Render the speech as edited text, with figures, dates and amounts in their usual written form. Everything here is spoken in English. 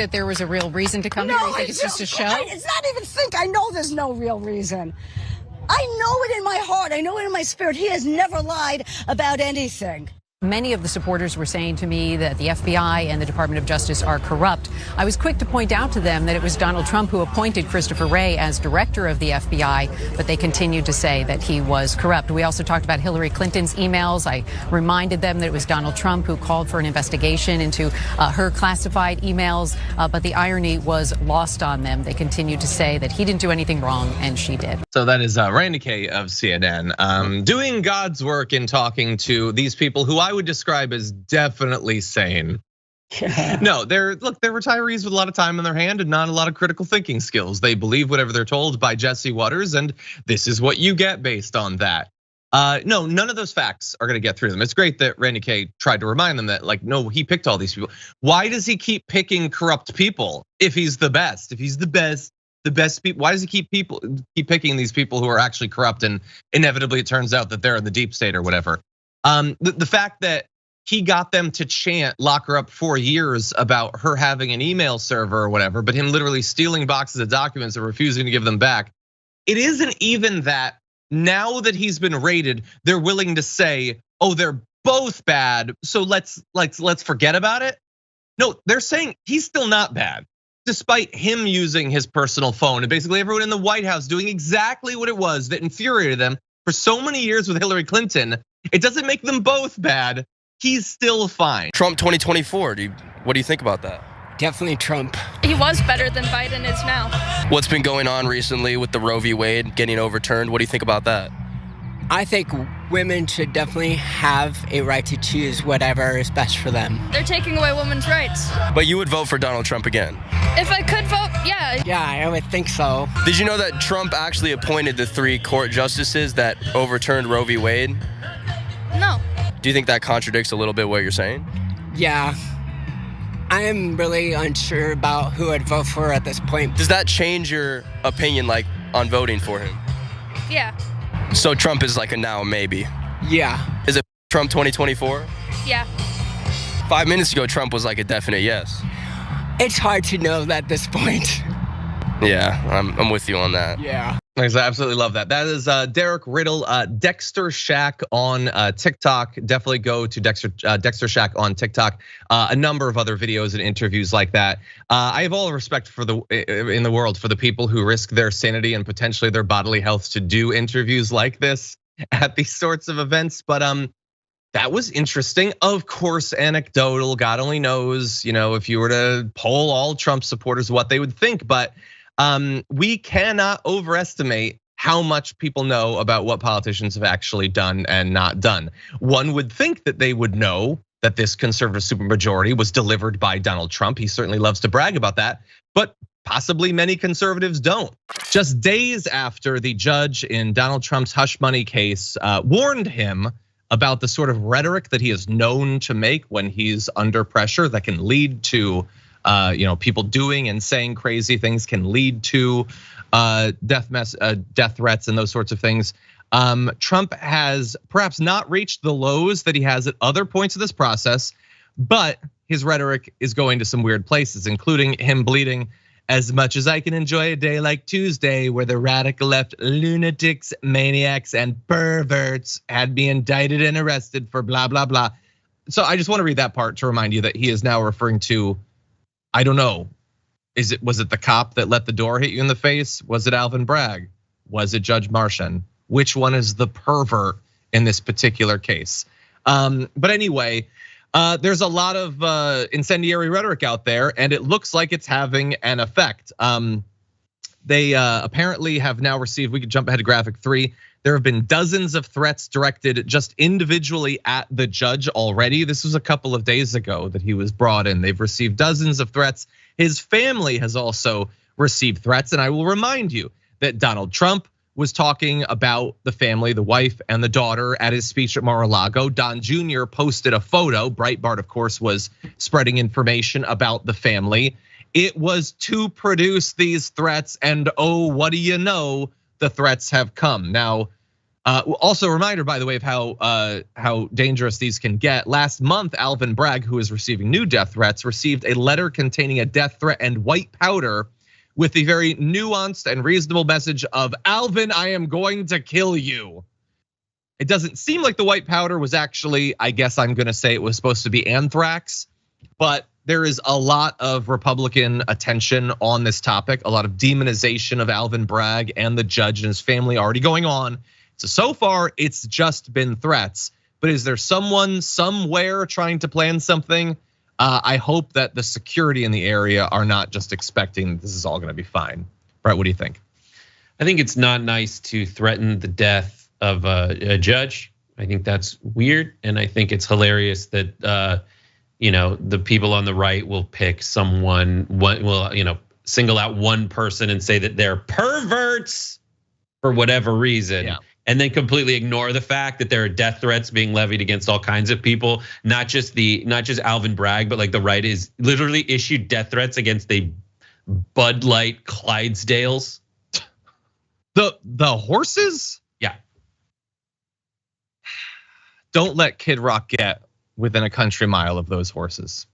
that there was a real reason to come here? You think it's just a show? It's not even think. I know there's no real reason. I know it in my heart. I know it in my spirit. He has never lied about anything. Many of the supporters were saying to me that the FBI and the Department of Justice are corrupt. I was quick to point out to them that it was Donald Trump who appointed Christopher Wray as director of the FBI, but they continued to say that he was corrupt. We also talked about Hillary Clinton's emails. I reminded them that it was Donald Trump who called for an investigation into her classified emails, but the irony was lost on them. They continued to say that he didn't do anything wrong and she did. So that is Randy Kay of CNN doing God's work in talking to these people who I would describe as definitely sane. No, they're retirees with a lot of time on their hand and not a lot of critical thinking skills. They believe whatever they're told by Jesse Waters, and this is what you get based on that. No, none of those facts are gonna get through them. It's great that Randy Kay tried to remind them that, like, no, he picked all these people. Why does he keep picking corrupt people if he's the best? If he's the best people, why does he keep picking these people who are actually corrupt, and inevitably it turns out that they're in the deep state or whatever? The fact that he got them to chant "lock her up 4 years" about her having an email server or whatever, but him literally stealing boxes of documents and refusing to give them back. It isn't even that now that he's been raided, they're willing to say, oh, they're both bad, so let's forget about it. No, they're saying he's still not bad, despite him using his personal phone and basically everyone in the White House doing exactly what it was that infuriated them for so many years with Hillary Clinton. It doesn't make them both bad. He's still fine. Trump 2024, what do you think about that? Definitely Trump. He was better than Biden is now. What's been going on recently with the Roe v. Wade getting overturned? What do you think about that? I think women should definitely have a right to choose whatever is best for them. They're taking away women's rights. But you would vote for Donald Trump again? If I could vote, yeah. Yeah, I would think so. Did you know that Trump actually appointed the 3 court justices that overturned Roe v. Wade? No. Do you think that contradicts a little bit what you're saying? Yeah. I am really unsure about who I'd vote for at this point. Does that change your opinion, like, on voting for him? Yeah. So Trump is like a now maybe? Yeah. Is it Trump 2024? Yeah. 5 minutes ago, Trump was like a definite yes. It's hard to know at this point. Yeah, I'm with you on that. Yeah. I absolutely love that. That is Derek Riddle, Dexter Shack on TikTok. Definitely go to Dexter Shack on TikTok. A number of other videos and interviews like that. I have all the respect in the world for the people who risk their sanity and potentially their bodily health to do interviews like this at these sorts of events. But that was interesting. Of course, anecdotal. God only knows, if you were to poll all Trump supporters, what they would think. But we cannot overestimate how much people know about what politicians have actually done and not done. One would think that they would know that this conservative supermajority was delivered by Donald Trump. He certainly loves to brag about that, but possibly many conservatives don't. Just days after the judge in Donald Trump's hush money case warned him about the sort of rhetoric that he is known to make when he's under pressure that can lead to people doing and saying crazy things, can lead to death threats and those sorts of things. Trump has perhaps not reached the lows that he has at other points of this process, but his rhetoric is going to some weird places, including him bleeding, "As much as I can enjoy a day like Tuesday where the radical left lunatics, maniacs, and perverts had me indicted and arrested for blah, blah, blah." So I just want to read that part to remind you that he is now referring to, I don't know, was it the cop that let the door hit you in the face? Was it Alvin Bragg? Was it Judge Martian? Which one is the pervert in this particular case? But anyway, there's a lot of incendiary rhetoric out there, and it looks like it's having an effect. They apparently have now received, we could jump ahead to graphic 3. There have been dozens of threats directed just individually at the judge already. This was a couple of days ago that he was brought in. They've received dozens of threats. His family has also received threats. And I will remind you that Donald Trump was talking about the family, the wife and the daughter at his speech at Mar-a-Lago. Don Jr. posted a photo. Breitbart, of course, was spreading information about the family. It was to produce these threats, and oh, what do you know? The threats have come. Now, Also, a reminder, by the way, of how dangerous these can get. Last month, Alvin Bragg, who is receiving new death threats, received a letter containing a death threat and white powder with the very nuanced and reasonable message of, Alvin, I am going to kill you. It doesn't seem like the white powder was actually, I guess I'm gonna say it was supposed to be anthrax, but there is a lot of Republican attention on this topic, a lot of demonization of Alvin Bragg and the judge and his family already going on. So far, it's just been threats. But is there someone somewhere trying to plan something? I hope that the security in the area are not just expecting this is all gonna be fine. Brett, what do you think? I think it's not nice to threaten the death of a judge. I think that's weird, and I think it's hilarious that the people on the right will pick someone, will single out one person and say that they're perverts for whatever reason. Yeah. And then completely ignore the fact that there are death threats being levied against all kinds of people, not just Alvin Bragg, but like the right is literally issued death threats against the Bud Light Clydesdales. The horses? Yeah. Don't let Kid Rock get within a country mile of those horses.